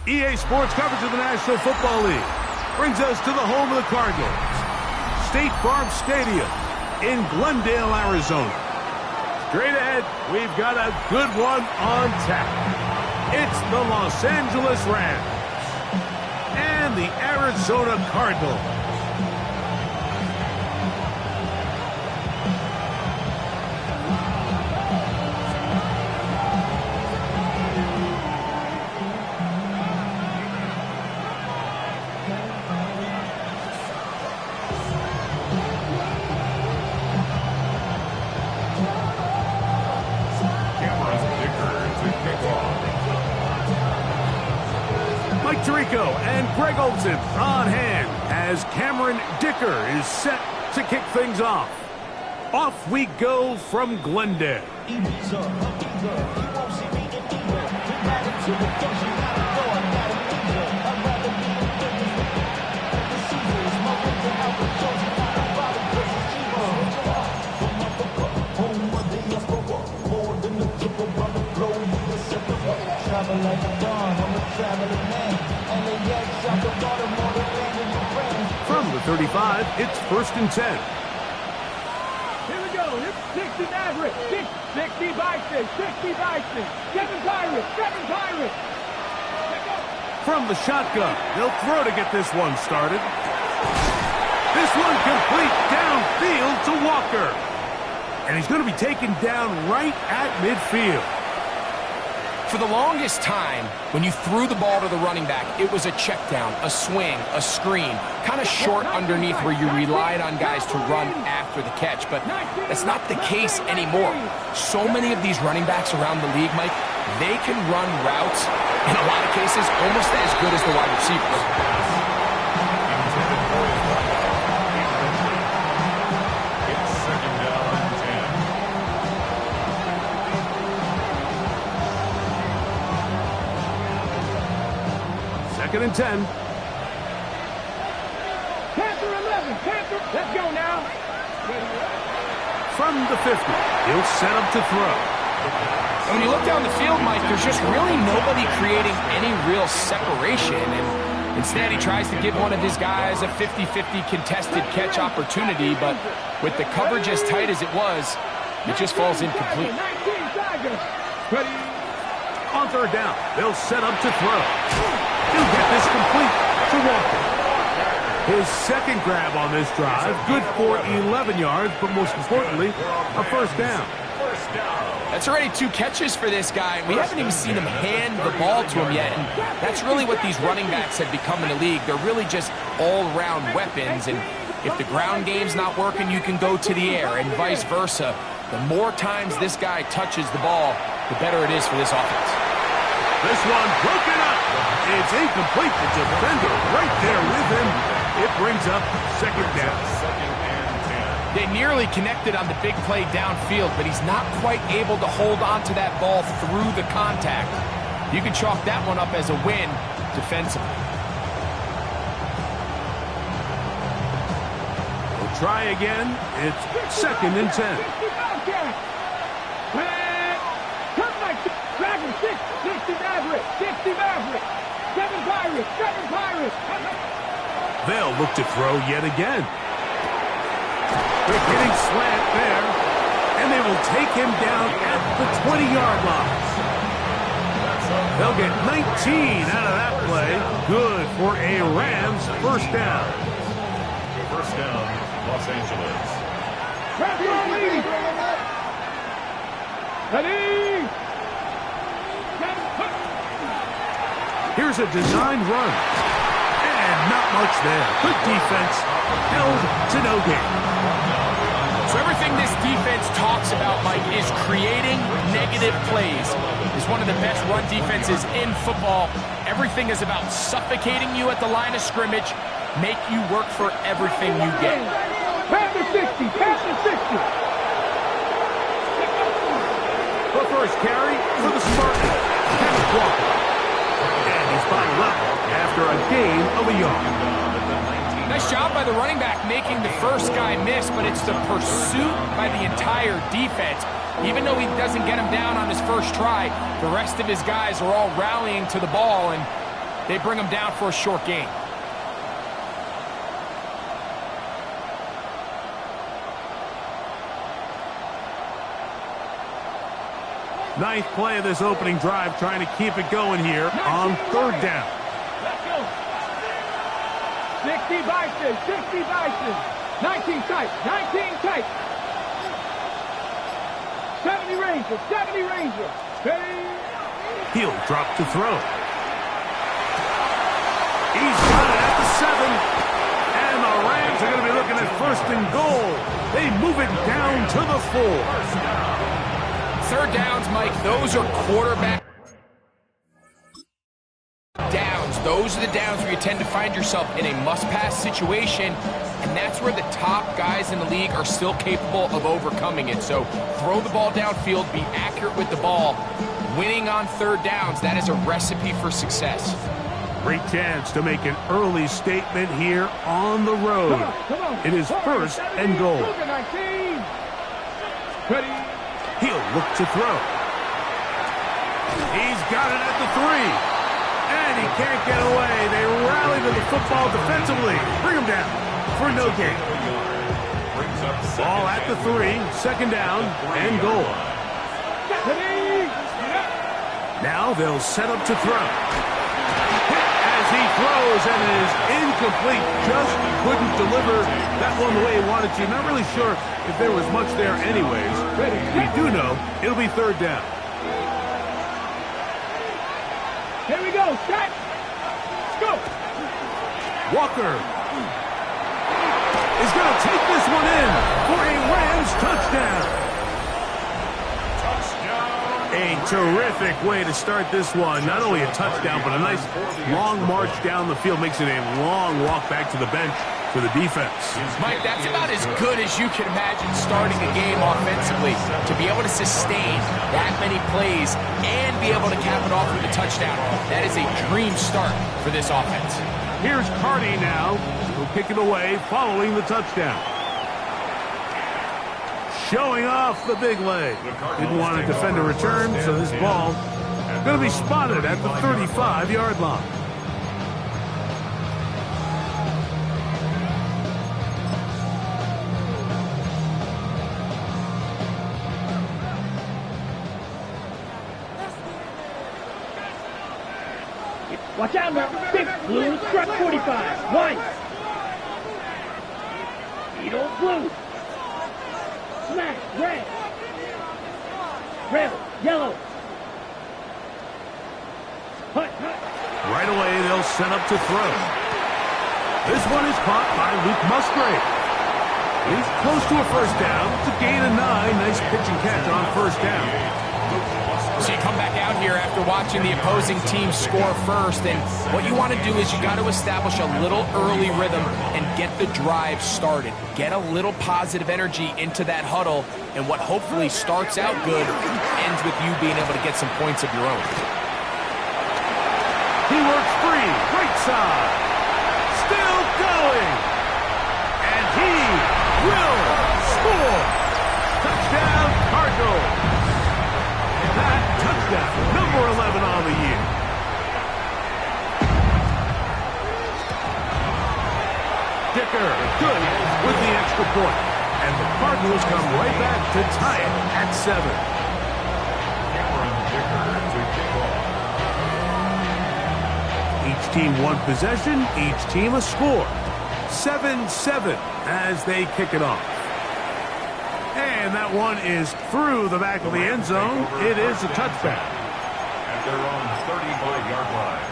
EA Sports coverage of the National Football League brings us to the home of the Cardinals, State Farm Stadium in Glendale, Arizona. Straight ahead, we've got a good one on tap. It's the Los Angeles Rams and the Arizona Cardinals. And Greg Olsen on hand as Cameron Dicker is set to kick things off. Off we go from Glendale. From the 35, it's 1st and 10. Here we go. It's 60 Maverick. 60 Bison. 60 Bison. 7 Pirates. 7 Pirates. From the shotgun, they'll throw to get this one started. This one complete downfield to Walker. And he's going to be taken down right at midfield. For the longest time, when you threw the ball to the running back, it was a check down, a swing, a screen, kind of short underneath where you relied on guys to run after the catch. But that's not the case anymore. So many of these running backs around the league, Mike, they can run routes, in a lot of cases, almost as good as the wide receivers. Second and 10. Panther 11. Panther. Let's go now. From the 50, he'll set up to throw. When you look down the field, Mike, there's just really nobody creating any real separation. And instead, he tries to give one of his guys a 50-50 contested catch opportunity. But with the coverage as tight as it was, it just falls incomplete. On 3rd down, they'll set up to throw. He'll get this complete to Walker. His second grab on this drive, good for 11 yards, but most importantly, a 1st down. That's already 2 catches for this guy. We haven't even seen him hand the ball to him yet, and that's really what these running backs have become in the league. They're really just all-round weapons, and if the ground game's not working, you can go to the air, and vice versa. The more times this guy touches the ball, the better it is for this offense. This one broken up. It's incomplete. The defender right there with him. It brings up 2nd down. They nearly connected on the big play downfield, but he's not quite able to hold on to that ball through the contact. You can chalk that one up as a win defensively. We'll try again. It's 2nd and 10. 60 Maverick. 60 Maverick. 7 Pirates. 7 Pirates. They'll look to throw yet again. Quick hitting slant there, and they will take him down at the 20-yard line. They'll get 19 out of that play. Good for a Rams 1st down. 1st down, Los Angeles. Ready? Here's a designed run. And not much there. Good defense. Held to no gain. So everything this defense talks about, Mike, is creating negative plays. It's one of the best run defenses in football. Everything is about suffocating you at the line of scrimmage, make you work for everything you get. Panther 60. Panther 60. The first carry for the Spartan. Kenneth Walker. And he's bottled up after a gain of a yard. Nice job by the running back making the first guy miss, but it's the pursuit by the entire defense. Even though he doesn't get him down on his first try, the rest of his guys are all rallying to the ball, and They bring him down for a short gain. Ninth play of this opening drive, trying to keep it going here on third down. Let's go. 60 Bison, 60 Bison. 19 tight, 19 tight. 70 Ranger, 70 Ranger. Ready? He'll drop to throw. He's got it at the 7. And the Rams are going to be looking at first and goal. They move it down to the 4. Third downs, Mike, those are quarterback downs. Those are the downs where you tend to find yourself in a must-pass situation, and that's where the top guys in the league are still capable of overcoming it. So throw the ball downfield, be accurate with the ball. Winning on third downs, that is a recipe for success. Great chance to make an early statement here on the road. Come on. It is first and goal. 19. Ready? He'll look to throw. He's got it at the 3. And he can't get away. They rally to the football defensively. Bring him down for no gain. Ball at the 3. Second down and goal. Now they'll set up to throw. As he throws, and it is incomplete. Just couldn't deliver that one the way he wanted to. Not really sure if there was much there anyways. We do know it'll be third down. Here we go. Set. Let's go. Walker is going to take this one in for a Rams touchdown. A terrific way to start this one. Not only a touchdown, but a nice long march down the field. Makes it a long walk back to the bench for the defense. Mike, that's about as good as you can imagine starting a game offensively. To be able to sustain that many plays and be able to cap it off with a touchdown, that is a dream start for this offense. Here's Carty now. He'll kick it away following the touchdown. Showing off the big leg. Didn't want to defend a return, so this ball is going to be spotted at the 35-yard line. Watch out now. Big blue struck 45. One. Beetle blue. Smash, red. Red, yellow. Hut, hut. Right away, they'll set up to throw. This one is caught by Luke Musgrave. He's close to a first down. It's a gain of 9. Nice pitch and catch on first down. So you come back out here after watching the opposing team score first, and what you want to do is you got to establish a little early rhythm and get the drive started. Get a little positive energy into that huddle, and what hopefully starts out good ends with you being able to get some points of your own. He works free, right side, still going, and he will score. Touchdown, Cardinals. That touchdown, number 11 on the year. Dicker, good with the extra point. And the Cardinals come right back to tie it at 7. Each team one possession, each team a score. 7-7 as they kick it off. And that one is through the back of the end zone. It is a touchback. At their own 35-yard line.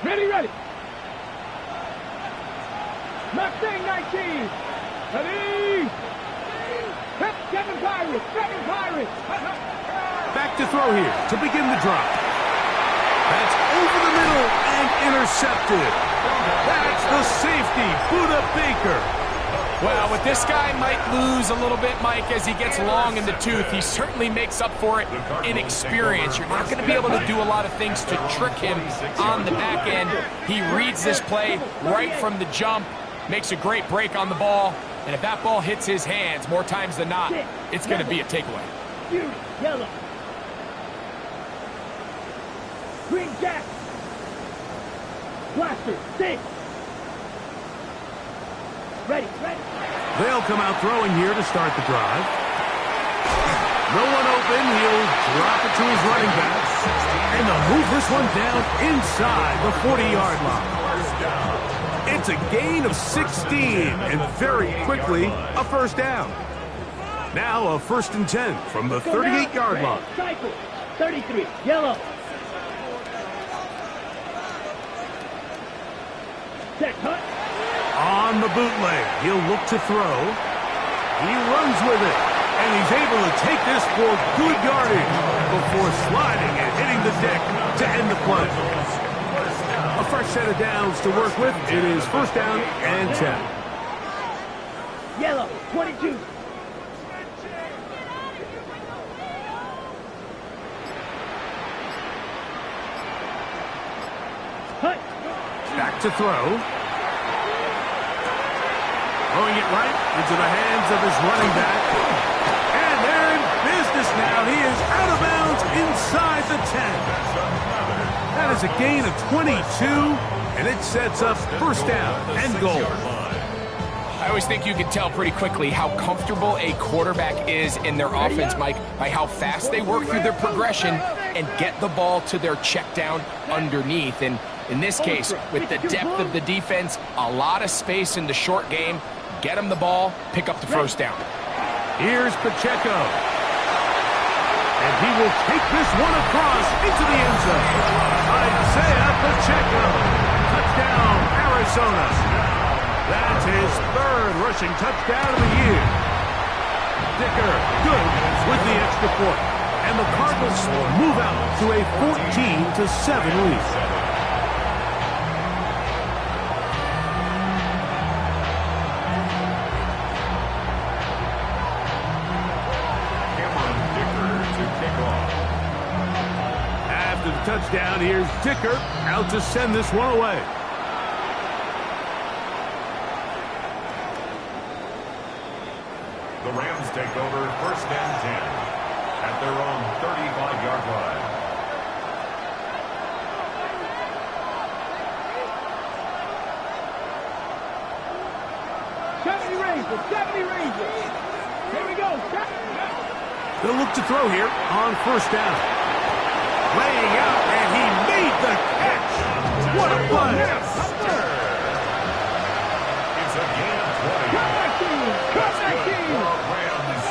Ready, ready. Mustang 19. Ready. Hip, Kevin Pirates, Kevin Pirates. Back to throw here to begin the drive. That's over the middle and intercepted. That's the safety, Buda Baker. Well, what this guy might lose a little bit, Mike, as he gets long in the tooth, he certainly makes up for it in experience. You're not going to be able to do a lot of things to trick him on the back end. He reads this play right from the jump, makes a great break on the ball, And if that ball hits his hands more times than not, it's going to be a takeaway. Yellow. Green jack. Blaster. 6. Ready. They'll come out throwing here to start the drive. No one open. He'll drop it to his running back. And they'll move this one down inside the 40-yard line. It's a gain of 16, and very quickly, a first down. Now a 1st and 10 from the 38-yard line. Cycle. 33. Yellow. Set. Hunt. On the bootleg, he'll look to throw. He runs with it, and he's able to take this for good yardage before sliding and hitting the deck to end the play. A fresh set of downs to work with. It is 1st down and 10. Yellow. 22. Hunt. Back to throw. Throwing it right into the hands of his running back. And they're in business now. He is out of bounds inside the 10. That is a gain of 22, and it sets up 1st down and goal. I always think you can tell pretty quickly how comfortable a quarterback is in their offense, Mike, by how fast they work through their progression and get the ball to their check down underneath. And in this case, with the depth of the defense, a lot of space in the short game, get him the ball, pick up the 1st down. Here's Pacheco. And he will take this one across into the end zone. Isaiah Pacheco. Touchdown, Arizona. That's his 3rd rushing touchdown of the year. Dicker, good with the extra point. And the Cardinals move out to a 14-7 lead. After the touchdown, here's Dicker out to send this one away. The Rams take over 1st and 10 at their own 35-yard line. '70 Rangers. Here we go. They'll look to throw here on 1st down. Laying out, and he made the catch. What a play. It's a gain of 20. Come back in. Rams.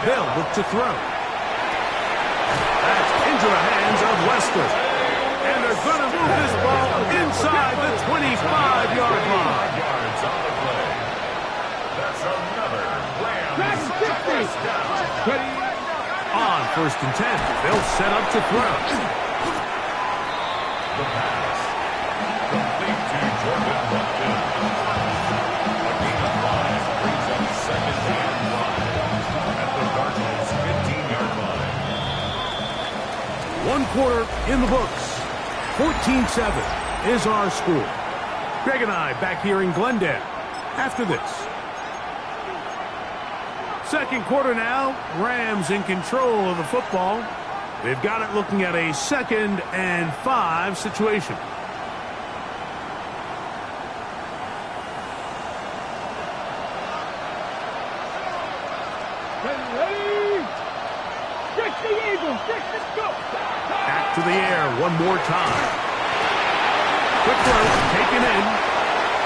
They'll look to throw. That's into the hands of Lester. And they're going to move this ball inside the 25-yard line. Yards on the play. That's another Rams first down. On 1st and 10, they'll set up to throw. The pass. Complete to Jordan Buckton. A gain of 5 brings up 2nd and 5 at the Cardinals' 15-yard line. 1 quarter in the books. 14-7 is our score. Greg and I back here in Glendale after this. 2nd quarter now. Rams in control of the football. They've got it looking at a 2nd and 5 situation. Ready? 60 Eagles. 6 go. Back to the air one more time. Quick throw taken in.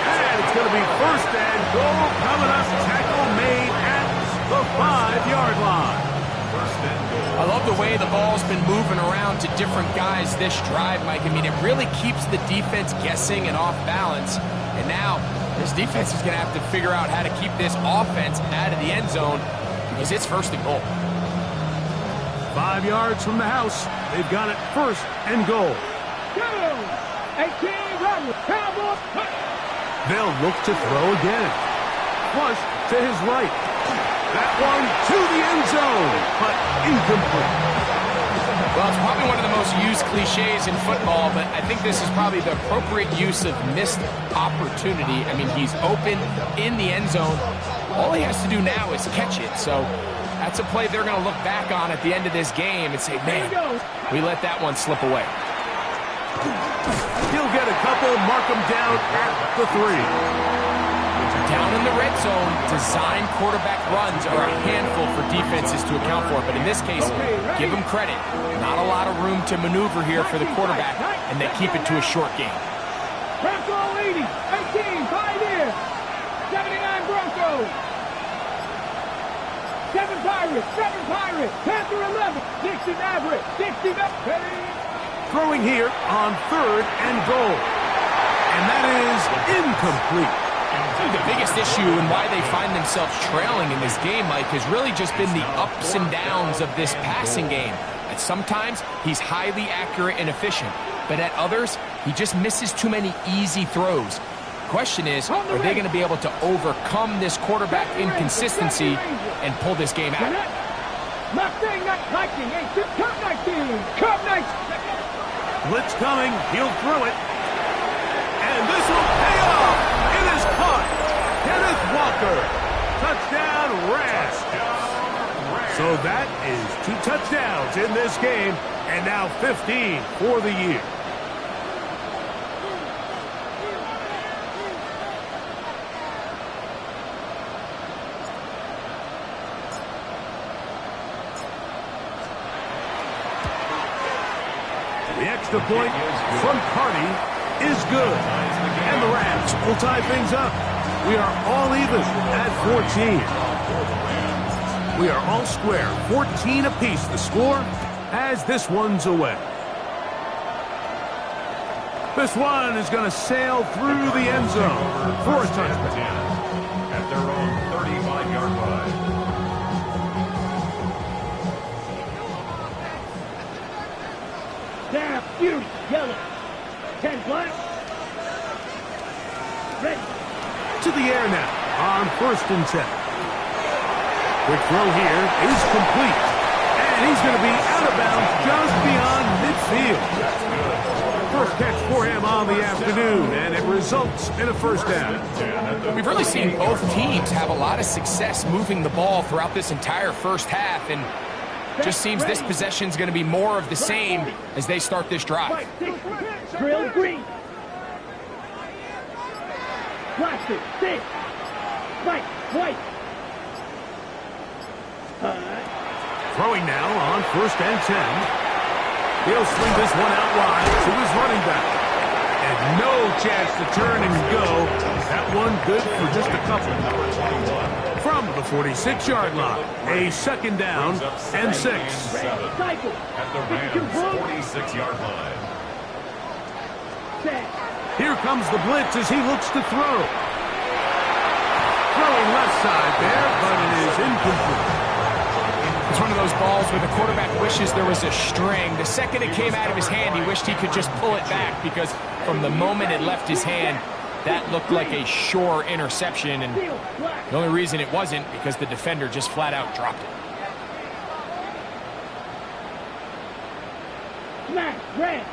And it's going to be 1st and goal coming up. Tackle made at the 5-yard line. I love the way the ball's been moving around to different guys this drive, Mike. I mean, it really keeps the defense guessing and off balance. And now this defense is going to have to figure out how to keep this offense out of the end zone because it's 1st and goal. 5 yards from the house. They've got it 1st and goal. 18 run. Cowboys. They'll look to throw again. Flush to his right. That one to the end zone, but incomplete. Well, it's probably one of the most used cliches in football, but I think this is probably the appropriate use of missed opportunity. I mean, he's open in the end zone. All he has to do now is catch it. So that's a play they're going to look back on at the end of this game and say, man, we let that one slip away. He'll get a couple, mark him down at the 3. Down in the red zone, design quarterback runs are a handful for defenses to account for. But in this case, give them credit. Not a lot of room to maneuver here for the quarterback, and they keep it to a short game. Bronco 80, 18, 5 here. 79 Broncos. 7 Pirates, Panther 11, Dixie Maverick, Dixie Maverick. Throwing here on 3rd and goal. And that is incomplete. The biggest issue and why they find themselves trailing in this game, Mike, has really just been the ups and downs of this passing game. At sometimes, he's highly accurate and efficient, but at others, he just misses too many easy throws. The question is, are they going to be able to overcome this quarterback inconsistency and pull this game out? Blitz coming, he'll throw it. And this will pay off. It is caught. Kenneth Walker. Touchdown, Rams. So that is 2 touchdowns in this game, and now 15 for the year. The extra point from Carney is good. And the Rams will tie things up. We are all even at 14. We are all square. 14 apiece the score as this one's away. This one is going to sail through the end zone for a touchdown. At their own 35-yard line. Down, beauty, yellow. 10 black. Ready. To the air now on 1st and 10. Quick throw here is complete. And he's going to be out of bounds just beyond midfield. First catch for him on the afternoon, and it results in a 1st down. We've really seen both teams have a lot of success moving the ball throughout this entire first half, and just seems this possession is going to be more of the same as they start this drive. Drill green. Plastic, 6. White. Throwing now on 1st and 10. He'll swing this one out wide to his running back. And no chance to turn and go. That one good for just a couple. From the 46-yard line, a 2nd down and 6. At the Rams' 46-yard line. Here comes the blitz as he looks to throw. Throwing left side there, but it is incomplete. It's one of those balls where the quarterback wishes there was a string. The second it came out of his hand, he wished he could just pull it back, because from the moment it left his hand, that looked like a sure interception, and the only reason it wasn't because the defender just flat out dropped it. Smash, red.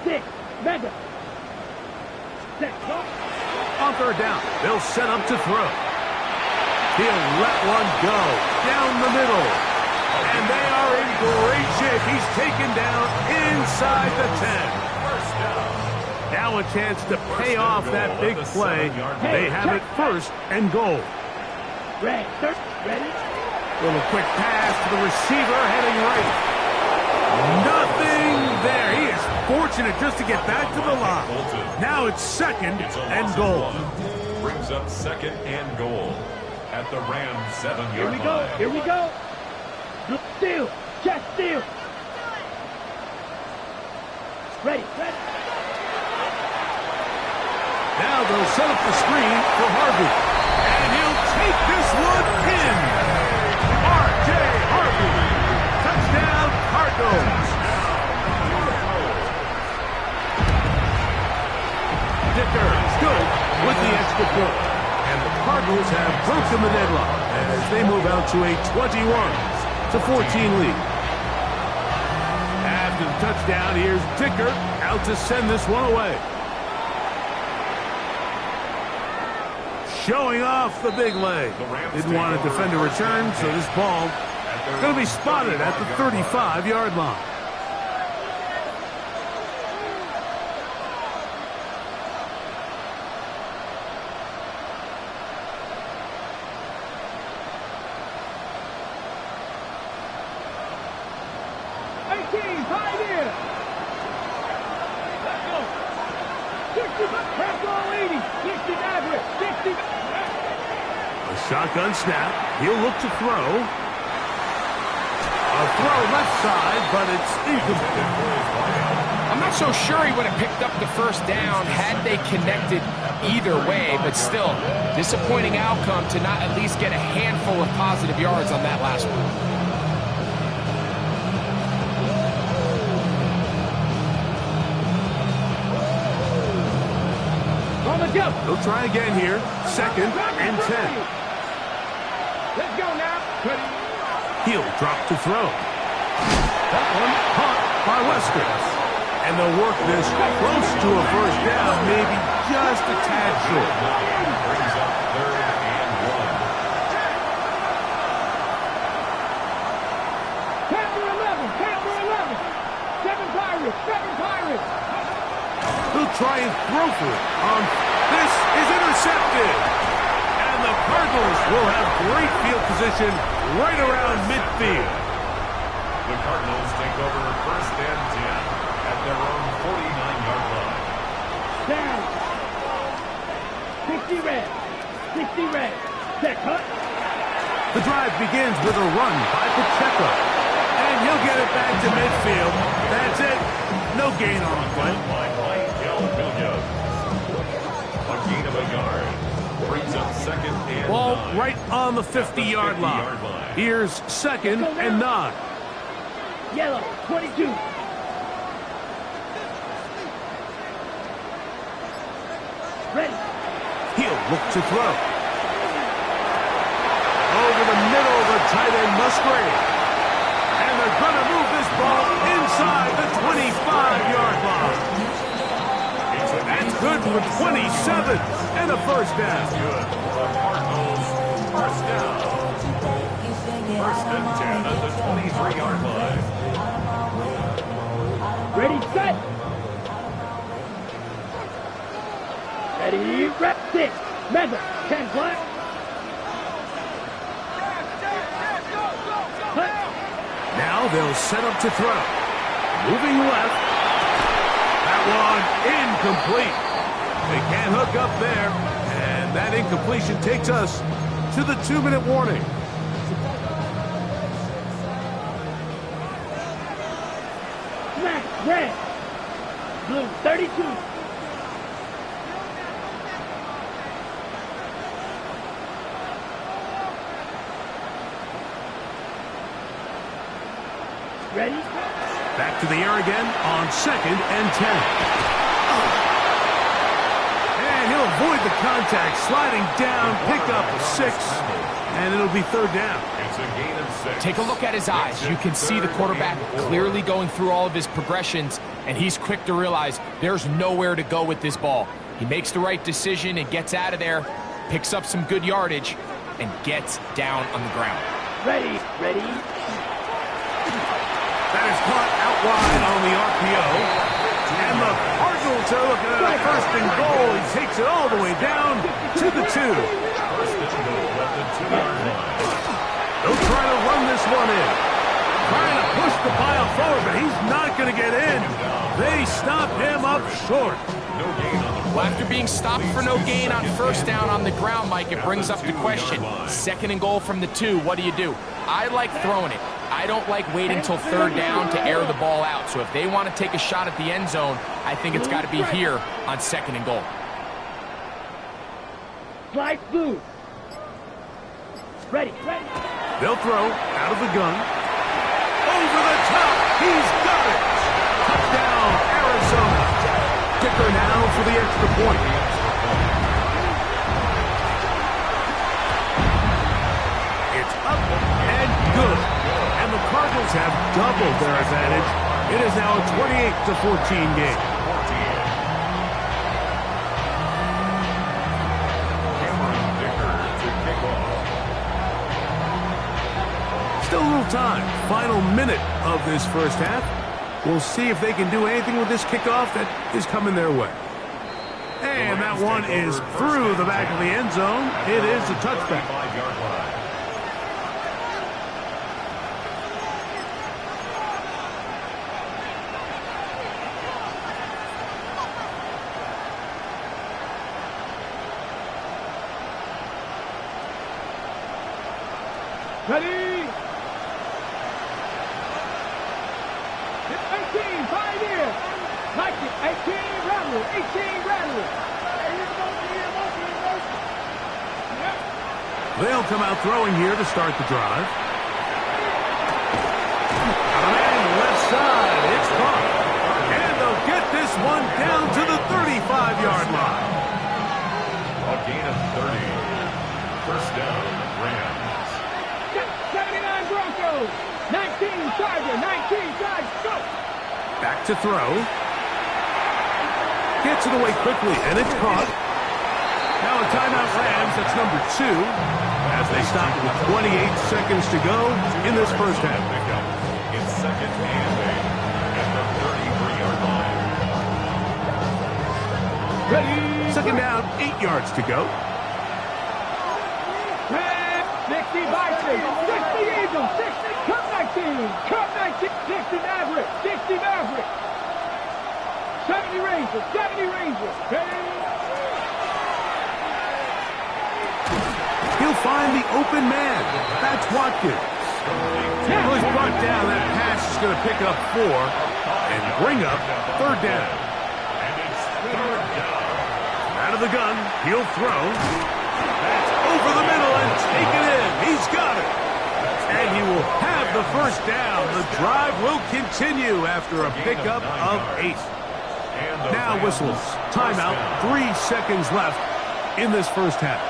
6, mega. 6, On 3rd down, they'll set up to throw. He'll let one go down the middle. And they are in great shape. He's taken down inside the 10. Now a chance to pay off that big play. They have it 1st and goal. Red, ready. Little quick pass to the receiver heading right. Nothing there. He is fortunate just to get back to the line. Now it's 2nd and goal. Brings up 2nd and goal at the Rams' 7-yard line. Here we go. Steal, chest steal. Ready. Now they'll set up the screen for Harvey. And he'll take this one in. R.J. Harvey. Touchdown, Cardinals. Dicker good with the extra point. And the Cardinals have broken the deadlock as they move out to a 21-14 lead. After the touchdown, here's Dicker out to send this one away. showing off the big leg. Didn't want a defender return, so this ball is going to be spotted at the 35-yard line. Shotgun snap. He'll look to throw. A throw left side, but it's incomplete. I'm not so sure he would have picked up the first down had they connected either way, but still, disappointing outcome to not at least get a handful of positive yards on that last one. He'll try again here. 2nd and 10. Let's go now. He'll drop to throw. That one caught by Lester. And they'll work this close to a first down, maybe just a tad short. Brings up 3rd and 1. Chapter 11. Chapter 11. 7 Pirates. 7 Pirates. He'll try and throw for it. This is intercepted. And the Cardinals will have great field position right around midfield. The Cardinals take over 1st and 10 at their own 49-yard line. Down. 60 red. 60 red. Check cut. The drive begins with a run by Pacheco. And he'll get it back to midfield. That's it. No gain on the play. A gain of a yard. Brings up 2nd and Ball 9. right on the 50-yard line. Here's 2nd and 9. Yellow. 22. Ready. He'll look to throw. Over the middle of the tight end, Musgrave. And they're going to move this ball inside the 25-yard line. That's good for 27 and a first down. Good. The Cardinals, first down. 1st and 10 at the 23-yard line. Ready, set. Ready, rep, 6. Madden, 10 flat. Now they'll set up to throw. Moving left. That one incomplete. They can't hook up there. And that incompletion takes us to the 2-minute warning. Black, red. Blue, 32. Ready? Back to the air again on 2nd and 10. And he'll avoid the contact, sliding down, pick up a 6, and it'll be 3rd down. It's a gain of 6. Take a look at his eyes. You can see the quarterback clearly going through all of his progressions, and he's quick to realize there's nowhere to go with this ball. He makes the right decision and gets out of there, picks up some good yardage, and gets down on the ground. Ready, ready. That is caught out wide on the RPO. And the Cardinals are looking at a 1st and goal. He takes it all the way down to the 2. 1st and goal at the 2-yard line. They'll try to run this one in. Trying to push the pile forward, but he's not going to get in. They stop him up short. No gain on the Well, after being stopped for no gain on 1st down on the ground, Mike, it brings up the question. 2nd and goal from the 2, what do? I like throwing it. I don't like waiting till 3rd down to air the ball out. So if they want to take a shot at the end zone, I think it's got to be here on 2nd and goal. Slide blue. Ready, ready. They'll throw out of the gun. Over the top. He's got it. Touchdown, Arizona. Kicker now for the extra point. It's up and good. And the Cardinals have doubled their advantage. It is now a 28-14 game. Still a little time. Final minute of this first half. We'll see if they can do anything with this kickoff that is coming their way. And that one is through the back of the end zone. It is a touchback. Ready? 18, pioneer. Like it. 18, rattle. 18, rattle. They'll come out throwing here to start the drive. And left side, it's caught. And they'll get this one down to the 35-yard line. A gain of 30. First down, Rams. 79 Broncos. 19 Charger. 19 Charge. Go. Back to throw. Gets it away quickly, and it's caught. Now a timeout Rams, that's number 2, as they stop with 28 seconds to go in this first half. It's second and 8 at the 33-yard line. Ready? Second down, 8 yards to go. 60 Vikings, 60 Eagles, 60 Cup 19, Cup 19, 60 Maverick, 60 Maverick, 70 Rangers, 70 Rangers. He'll find the open man. That's Watkins. Well, he's brought down. That pass is going to pick up 4 and bring up third down. And it's third down. Out of the gun, he'll throw. That's over the middle and take it in. He's got it. And he will have the first down. The drive will continue after a pickup of 8. Now whistles. Timeout. 3 seconds left in this first half.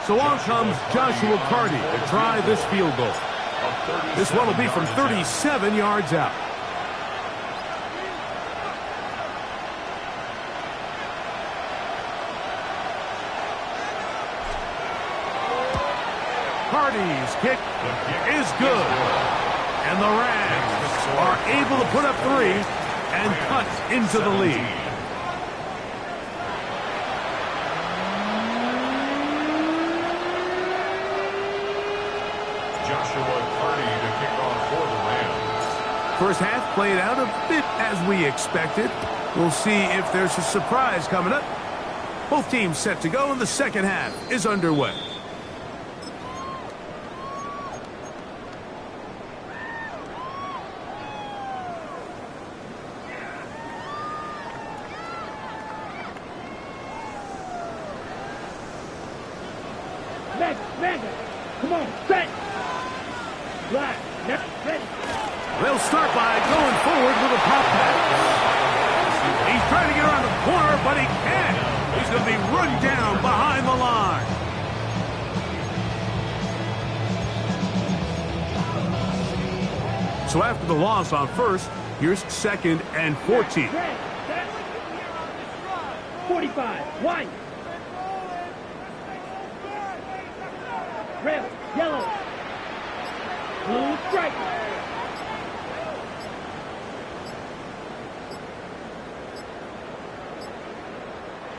So on comes Joshua Carty to try this field goal. This one will be from 37 yards out. Carty's kick is good. And the Rams are able to put up 3 and cut into the lead. First half played out a bit as we expected. We'll see if there's a surprise coming up. Both teams set to go, and the second half is underway. Madden, come on, set. Black, ready. They'll start by going forward with a pop pass. He's trying to get around the corner, but he can't. He's going to be run down behind the line. So after the loss on first, here's 2nd and 14. 45, white. Red, yellow. Blue stripe.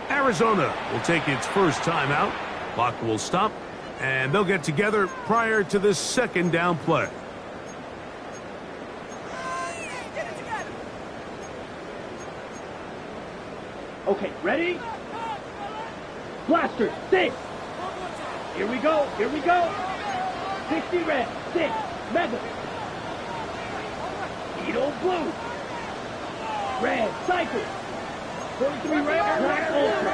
Arizona will take its first timeout. Clock will stop, and they'll get together prior to this second down play. Okay, ready? Blaster, 6. Here we go, here we go. 60 red, 6, Mega. Edo blue. Red, cycle. 43 red, black ultra.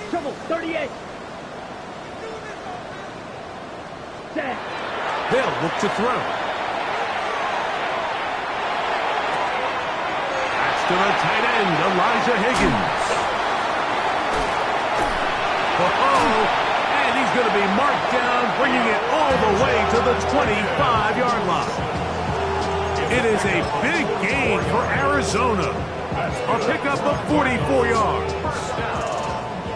Triple, 38. Set. They'll look to throw. To the tight end, Elijah Higgins. And he's going to be marked down, bringing it all the way to the 25-yard line. It is a big gain for Arizona. A pickup of 44 yards.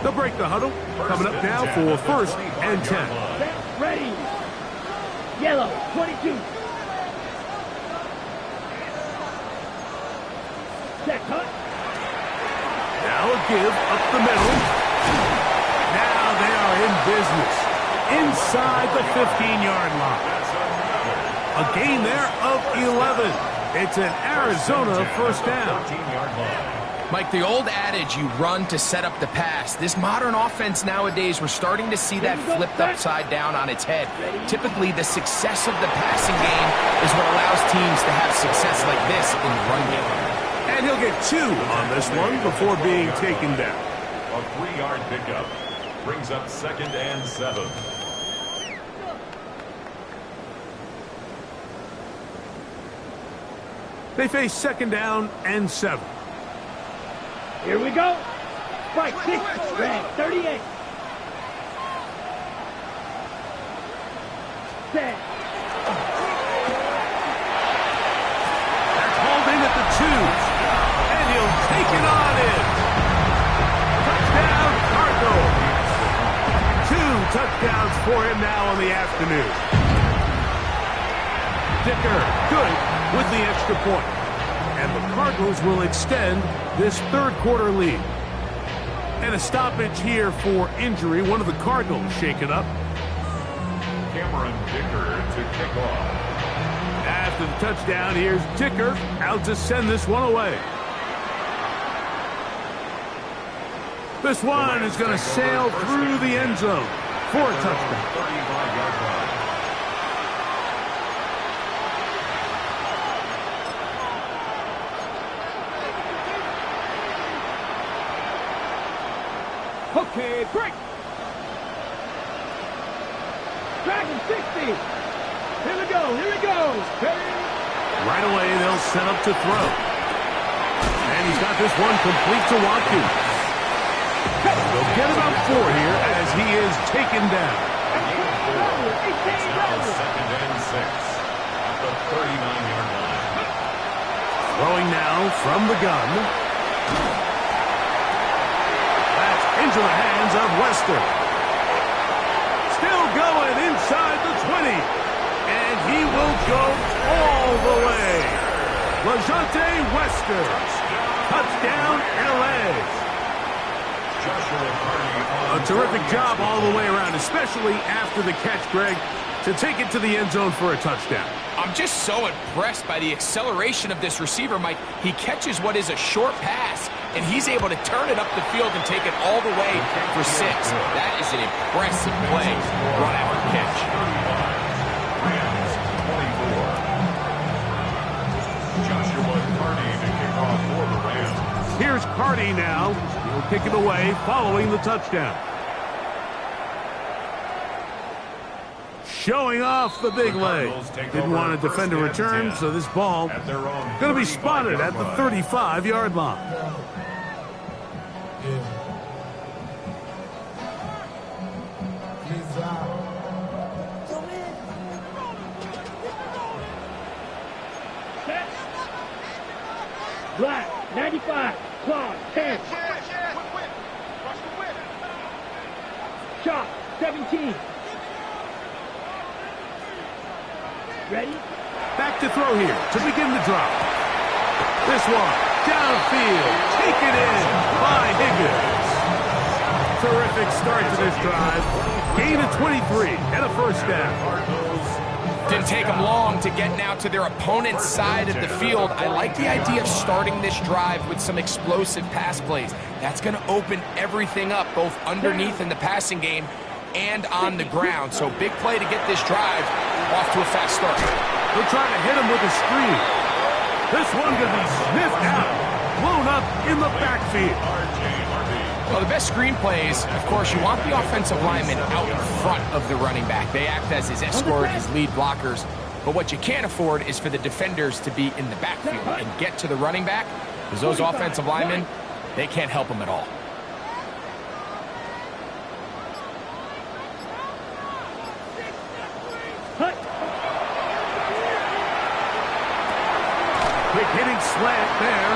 They'll break the huddle. Coming up now for 1st and 10. Set, ready. Yellow, 22. Set, cut. Now a give up the middle. Now they are in business. Inside the 15-yard line. A gain there of 11. It's an Arizona 1st down. Mike, the old adage, you run to set up the pass. This modern offense nowadays, we're starting to see that flipped upside down on its head. Typically, the success of the passing game is what allows teams to have success like this in the run game. And he'll get 2 on this one before being taken down. A 3-yard pickup brings up 2nd and 7. They face 2nd down and 7. Here we go. Spike 6, red 38. Set. That's hauled in at the 2. And he'll take it on in. Touchdown, Cardinals. 2 touchdowns for him now on the afternoon. Dicker, good with the extra point. And the Cardinals will extend this 3rd quarter lead. And a stoppage here for injury. One of the Cardinals shaken up. Cameron Dicker to kick off. After the touchdown, here's Dicker out to send this one away. This one is going to sail through the end zone for a touchdown. 35-yard line. Okay, break. Dragon 60. Here we go, here we go. Right away, they'll set up to throw. And he's got this one complete to Watkins. They'll get about 4 here as he is taken down. It's now 2nd and 6 at the 39-yard line. Throwing now from the gun. That's into the hands of Wester. Still going inside the 20. And he will go all the way. LaJohntay Wester. Touchdown, LA. A terrific job all the way around, especially after the catch, Greg, to take it to the end zone for a touchdown. I'm just so impressed by the acceleration of this receiver, Mike. He catches what is a short pass, and he's able to turn it up the field and take it all the way for 6. That is an impressive play, run after catch. Rams 24. Joshua Carney to kick off for the Rams. Here's Carney now. He'll kick it away following the touchdown. Showing off the big leg. Didn't want to defend a return, so this ball going to be spotted at the 35-yard line. Set. Black, 95. Claw, 10. Chop, 17. Ready? Back to throw here to begin the drop. This one, downfield, taken in by Higgins. Terrific start to this drive. Gain of 23 and a 1st down. Didn't take them long to get now to their opponent's side of the field. I like the idea of starting this drive with some explosive pass plays. That's going to open everything up, both underneath in the passing game and on the ground. So big play to get this drive off to a fast start. They're trying to hit him with a screen. This one going to be sniffed out, blown up in the backfield. Well, the best screen plays, of course, you want the offensive lineman out in front of the running back. They act as his escort, his lead blockers. But what you can't afford is for the defenders to be in the backfield and get to the running back, because those offensive linemen, they can't help him at all. Quick hitting slant there.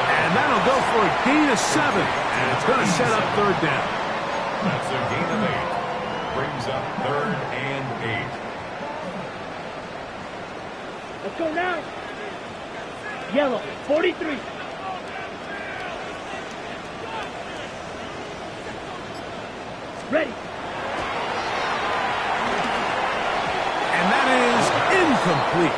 And that'll go for a gain of 7. And it's going to set up third down. That's a gain of 8. Brings up 3rd and 8. Let's go now. Yellow, 43. Ready. And that is incomplete.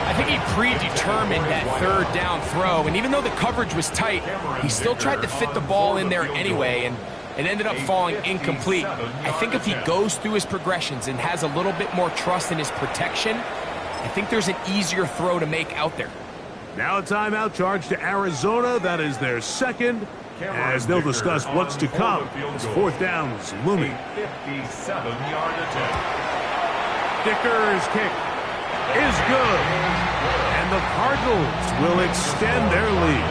I think he predetermined that third down throw, and even though the coverage was tight, he still tried to fit the ball in there anyway, and it ended up falling incomplete. I think if he goes through his progressions and has a little bit more trust in his protection, I think there's an easier throw to make out there. Now a timeout charge to Arizona. That is their second, as they'll discuss what's to come as fourth down is looming. 57-yard attempt. Dicker's kick is good, and the Cardinals will extend their lead.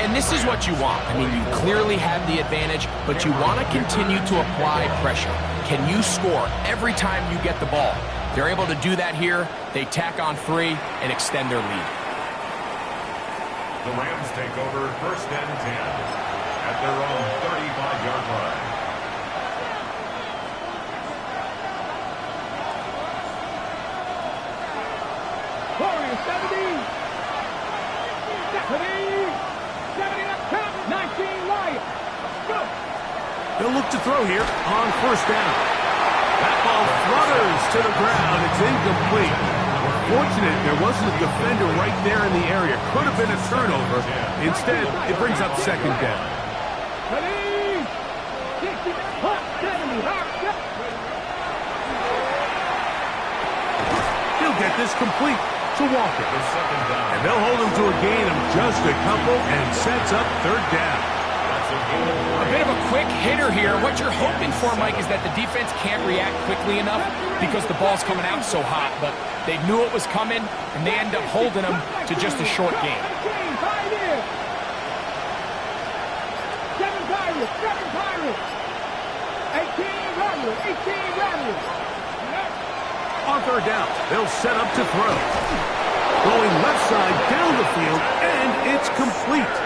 And this is what you want. I mean, you clearly have the advantage, but you want to continue to apply pressure. Can you score every time you get the ball? They're able to do that here. They tack on 3 and extend their lead. The Rams take over 1st and 10 at their own 35-yard line. Warriors 70. 19 Lions. Go. They'll look to throw here on 1st down. That ball flutters to the ground. It's incomplete. Fortunate there wasn't a defender right there in the area. Could have been a turnover. Instead, it brings up 2nd down. Ready. 60. Hot 70. Hot 70. He'll get this complete to Walker. The 2nd down. And they'll hold him to a gain of just a couple and sets up 3rd down. That's a gain of 3. A bit of a quick hitter here. What you're hoping for, Mike, is that the defense can't react quickly enough because the ball's coming out so hot. But they knew it was coming, and they end up holding them to just a short gain. 7 Pirates. 18 Rattlers. On 3rd down, they'll set up to throw. Going left side down the field, and it's complete.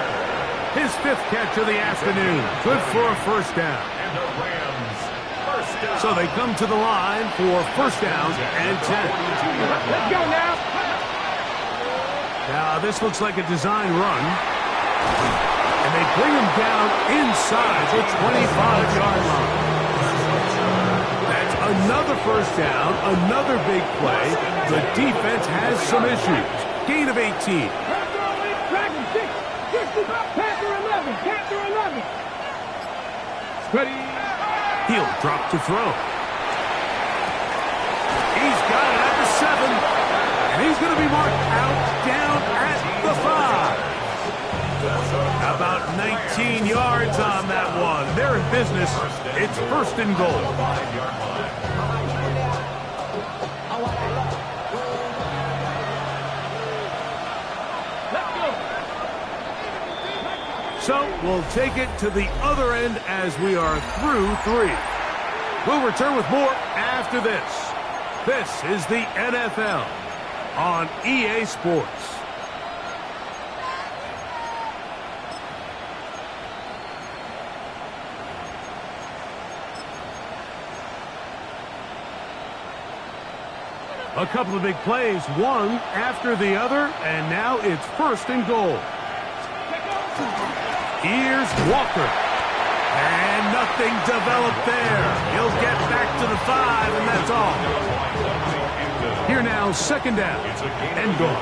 His 5th catch of the afternoon. Good for a 1st down. And the Rams, 1st down. So they come to the line for 1st down and 10. Let's go now. Now, this looks like a design run. And they bring him down inside the 25-yard line. That's another 1st down, another big play. The defense has some issues. Gain of 18. Dragon 6. 65. Panther 11. Panther 11. Ready. He'll drop to throw. He's got it at the 7. And he's going to be marked out down at the 5. About 19 yards on that one. They're in business. It's 1st and goal. 5-yard line. So we'll take it to the other end as we are through 3. We'll return with more after this. This is the NFL on EA Sports. A couple of big plays, one after the other, and now it's 1st and goal. Here's Walker. And nothing developed there. He'll get back to the 5, and that's all. Here now, 2nd down and goal.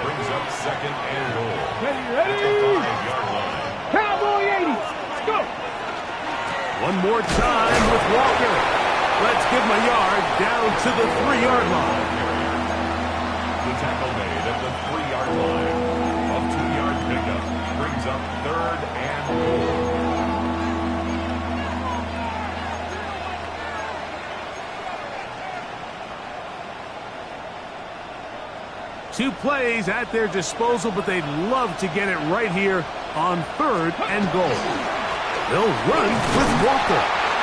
Brings up 2nd and goal. Ready. 5-yard line. Cowboy 80. Let's go. One more time with Walker. Let's give him a yard down to the 3-yard line. The tackle made at the 3-yard line. A 2-yard pickup brings up 3rd and goal. Two plays at their disposal, but they'd love to get it right here on 3rd and goal. They'll run with Walker.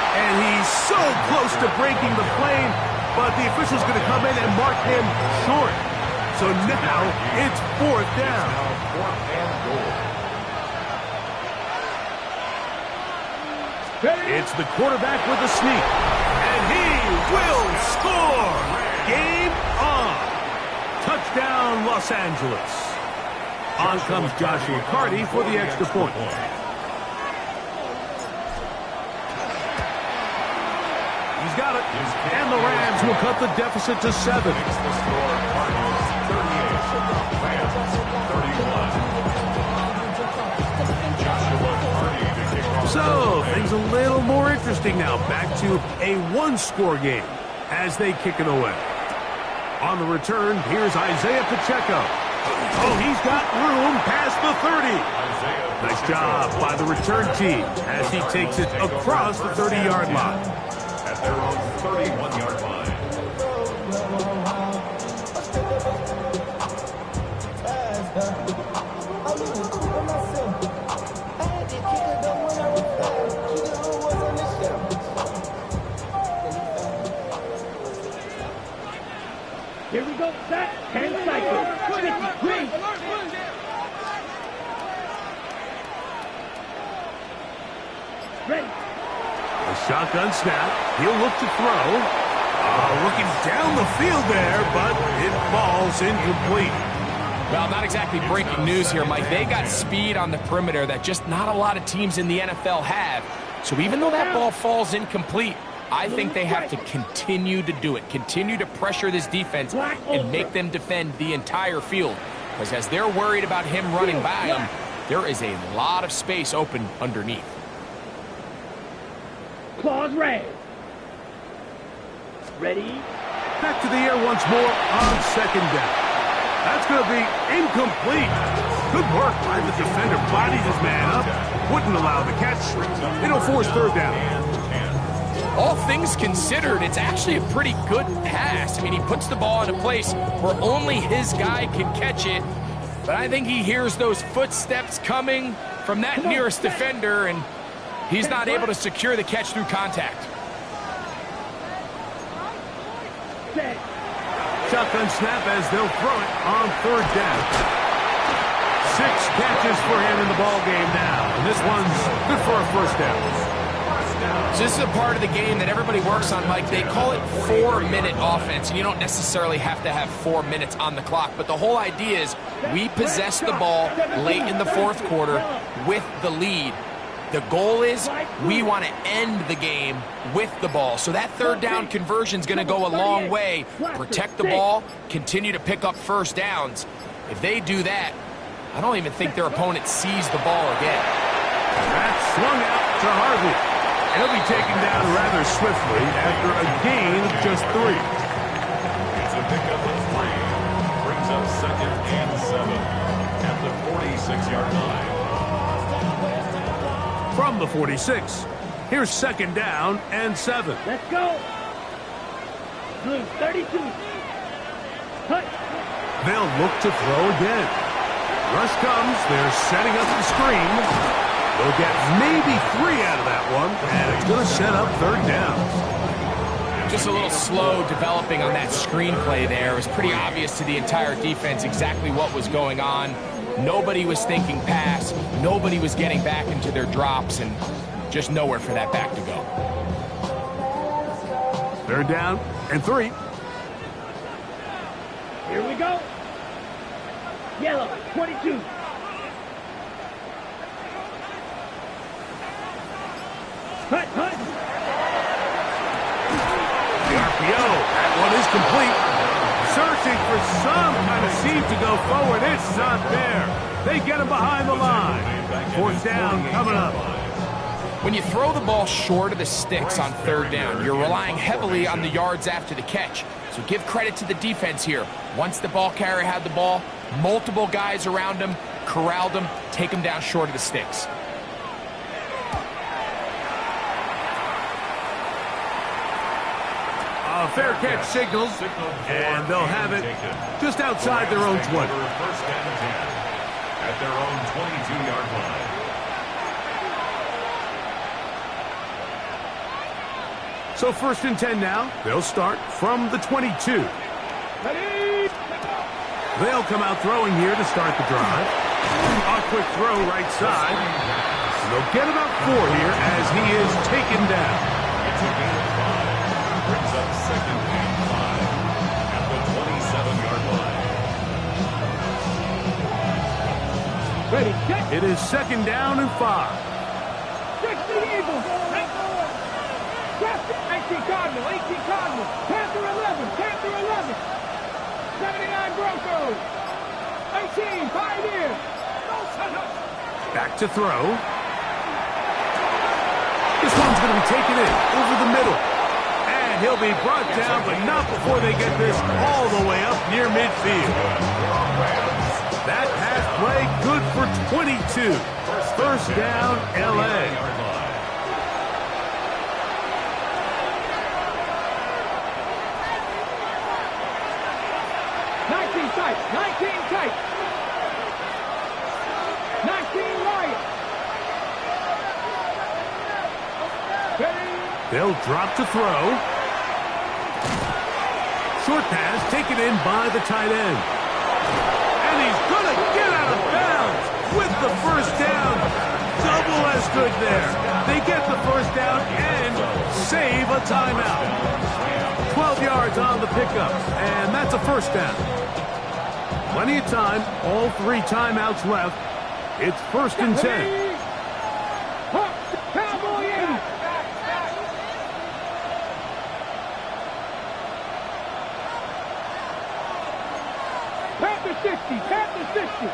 And he's so close to breaking the plane, but the official's going to come in and mark him short. So now it's 4th down. Now 4th and goal. It's the quarterback with the sneak. And he will score. Game on. Touchdown, Los Angeles. On comes Joshua Carty for the extra point. He's got it. And the Rams will cut the deficit to 7. Makes the score Cardinals 38, Rams 31. Joshua Carty to kick off. So, things a little more interesting now. Back to a one-score game as they kick it away. On the return, here's Isaiah Pacheco. Oh, he's got room past the 30. Nice job by the return team as he takes it across the 30-yard line. At their own 31-yard line. Here we go, set, 10 seconds. 53. Ready. A shotgun snap. He'll look to throw. Looking down the field there, but it falls incomplete. Well, not exactly breaking news here, Mike. They got speed on the perimeter that just not a lot of teams in the NFL have. So even though that ball falls incomplete, I think they have to continue to do it. Continue to pressure this defense and make them defend the entire field. Because as they're worried about him running by them, there is a lot of space open underneath. Claws raised. Ready? Back to the air once more on 2nd down. That's going to be incomplete. Good work by the defender. Bodied his man up. Wouldn't allow the catch. It'll force 3rd down. All things considered, it's actually a pretty good pass. I mean, he puts the ball in a place where only his guy can catch it. But I think he hears those footsteps coming from that nearest defender, and he's not able to secure the catch through contact. Shotgun snap as they'll throw it on 3rd down. 6 catches for him in the ball game now. And this one's good for a 1st down. So this is a part of the game that everybody works on, Mike. They call it 4-minute offense, and you don't necessarily have to have 4 minutes on the clock. But the whole idea is we possess the ball late in the 4th quarter with the lead. The goal is we want to end the game with the ball. So that 3rd down conversion is going to go a long way. Protect the ball, continue to pick up 1st downs. If they do that, I don't even think their opponent sees the ball again. That's swung out to Harvey. He'll be taken down rather swiftly after a gain of just 3. It's a pickup of 3. Brings up 2nd and 7 at the 46-yard line. From the 46, here's 2nd down and 7. Let's go. Blue 32. Cut. They'll look to throw again. Rush comes. They're setting up the screen. They'll get maybe 3 out of that one, and it's going to set up 3rd down. Just a little slow developing on that screenplay there. It was pretty obvious to the entire defense exactly what was going on. Nobody was thinking pass. Nobody was getting back into their drops, and just nowhere for that back to go. 3rd down and 3. Here we go. Yellow 22. Cut. The RPO. That one is complete. Searching for some kind of seam to go forward. It's not there. They get him behind the line. 4th down coming up. When you throw the ball short of the sticks on 3rd down, you're relying heavily on the yards after the catch. So give credit to the defense here. Once the ball carrier had the ball, multiple guys around him, corralled him, take him down short of the sticks. Fair catch signals, and they'll have it just outside their own 20. 1st and 10 at their own 22-yard line. So 1st and 10 now. They'll start from the 22. Ready. They'll come out throwing here to start the drive. A quick throw right side. They'll get about 4 here as he is taken down. It's a gain of 5. Brings up 2nd and 5 at the 27-yard line. Ready, set. It is 2nd down and 5. 60 Eagles. 19 Cardinal, 18 Cardinal. Panther 11, Panther 11. 79 Broncos. 18 Pioneers. Back to throw. This one's going to be taken in over the middle. And he'll be brought down, but not before they get this all the way up near midfield. That pass play good for 22. First down, L.A. 19 tight, 19 tight. 19 Lions. They'll drop to throw. Short pass taken in by the tight end. And he's going to get out of bounds with the first down. Double as good there. They get the first down and save a timeout. 12 yards on the pickup, and that's a first down. Plenty of time, all 3 timeouts left. It's 1st and 10. Cowboy 80. Panther 60, Panther 60.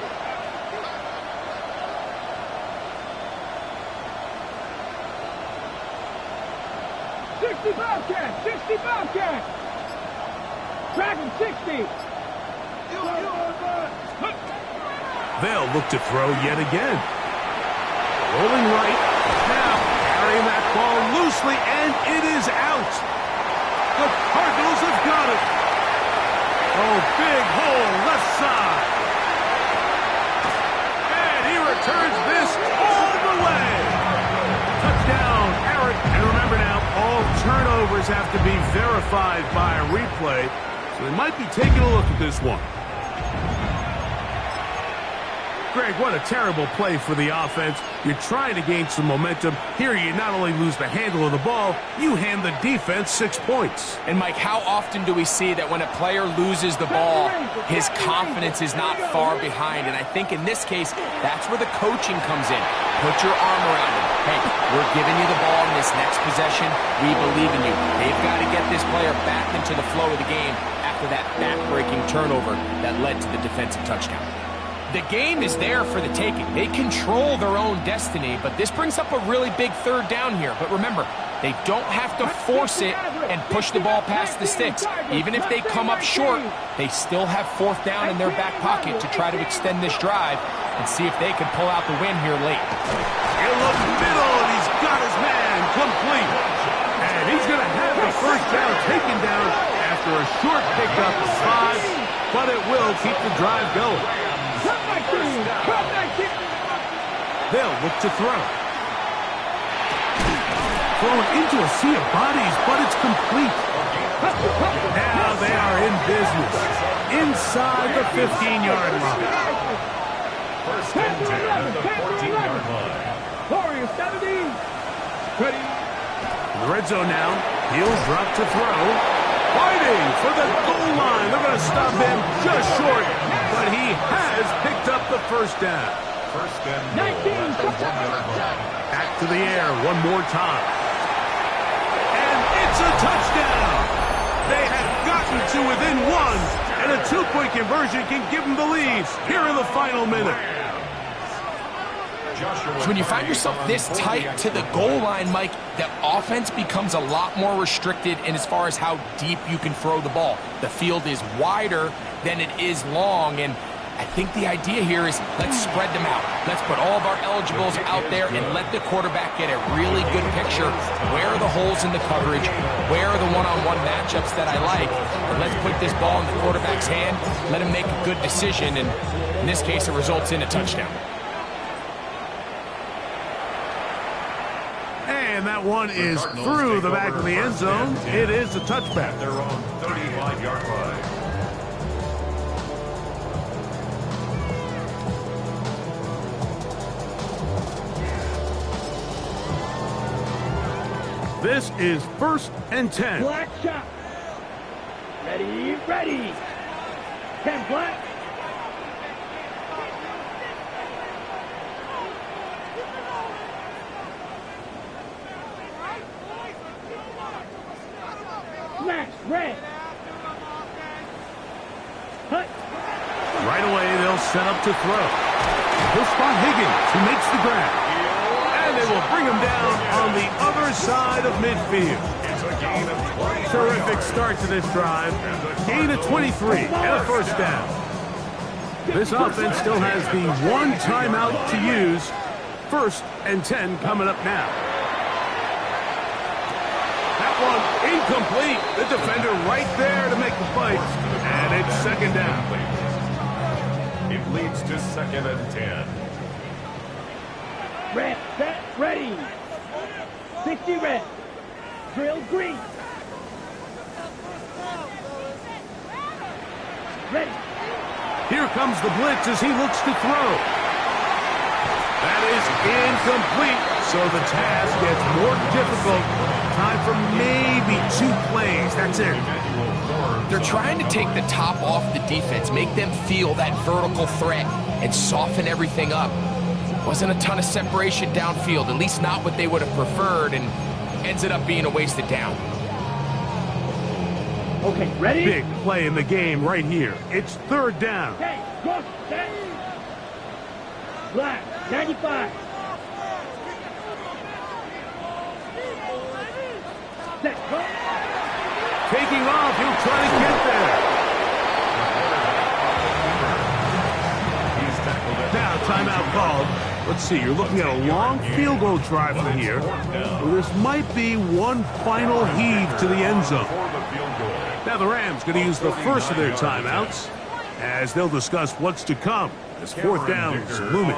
Bobcat, 60 Bobcat. Dragon 60. They'll look to throw yet again. Rolling right. Now carrying that ball loosely, and it is out. The Cardinals have got it. Oh, big hole left side. And he returns this all the way. Touchdown, Eric. And remember now, all turnovers have to be verified by a replay, so they might be taking a look at this one. Greg, what a terrible play for the offense. You're trying to gain some momentum. Here you not only lose the handle of the ball, you hand the defense 6 points. And Mike, how often do we see that when a player loses the ball, his confidence is not far behind? And I think in this case, that's where the coaching comes in. Put your arm around him. Hey, we're giving you the ball in this next possession. We believe in you. They've got to get this player back into the flow of the game after that back-breaking turnover that led to the defensive touchdown. The game is there for the taking. They control their own destiny, but this brings up a really big 3rd down here. But remember, they don't have to force it and push the ball past the sticks. Even if they come up short, they still have 4th down in their back pocket to try to extend this drive and see if they can pull out the win here late. He'll look middle, and he's got his man complete. And he's going to have the first down taken down after a short pickup of 5, but it will keep the drive going. They'll look to throw. Thrown into a sea of bodies, but it's complete. Now they are in business. Inside the 15-yard line. 1st and 10 at the 14-yard line. Warriors 70. Ready. In the red zone now. He'll drop to throw. Fighting for the goal line. They're going to stop him just short, but he has picked up the first down. 1st and 19. Back to the air one more time. And it's a touchdown. They have gotten to within 1, and a 2-point conversion can give them the lead here in the final minute. So when you find yourself this tight to the goal line, Mike, the offense becomes a lot more restricted in as far as how deep you can throw the ball. The field is wider than it is long, and I think the idea here is let's spread them out. Let's put all of our eligibles out there and let the quarterback get a really good picture. Where are the holes in the coverage? Where are the one-on-one matchups that I like? And let's put this ball in the quarterback's hand, let him make a good decision, and in this case, it results in a touchdown. And that one is through the back of the end zone. It is a touchback. Their own 35-yard line. This is 1st and 10. Black shot. Ready, ready. 10 black. Smash, red. Hut. Right away, they'll set up to throw. He'll spot Higgins, who makes the grab. And they will bring him down on the other side of midfield. It's a gain of 20. Terrific start to this drive. Gain of 23 and a first down. This offense still has the one timeout to use. 1st and 10 coming up now. That one incomplete. The defender right there to make the fight. And it's 2nd down. It leads to 2nd and 10. Red, set, ready. 60 red. Drill green. Ready. Here comes the blitz as he looks to throw. That is incomplete, so the task gets more difficult. Time for maybe 2 plays. That's it. They're trying to take the top off the defense, make them feel that vertical threat, and soften everything up. Wasn't a ton of separation downfield, at least not what they would have preferred, and ended up being a wasted down. Okay, ready? Big play in the game right here. It's 3rd down. Okay, go, set. Black, 95. Set, go. Taking off, he'll try to get there. Now, timeout called. Let's see, you're looking at a long field goal drive from here. Well, this might be one final heave to the end zone. Now the Rams going to use the first of their timeouts as they'll discuss what's to come as 4th down is looming.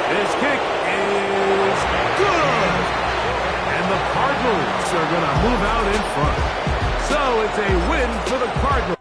His kick is good. And the Cardinals are going to move out in front. So it's a win for the Cardinals.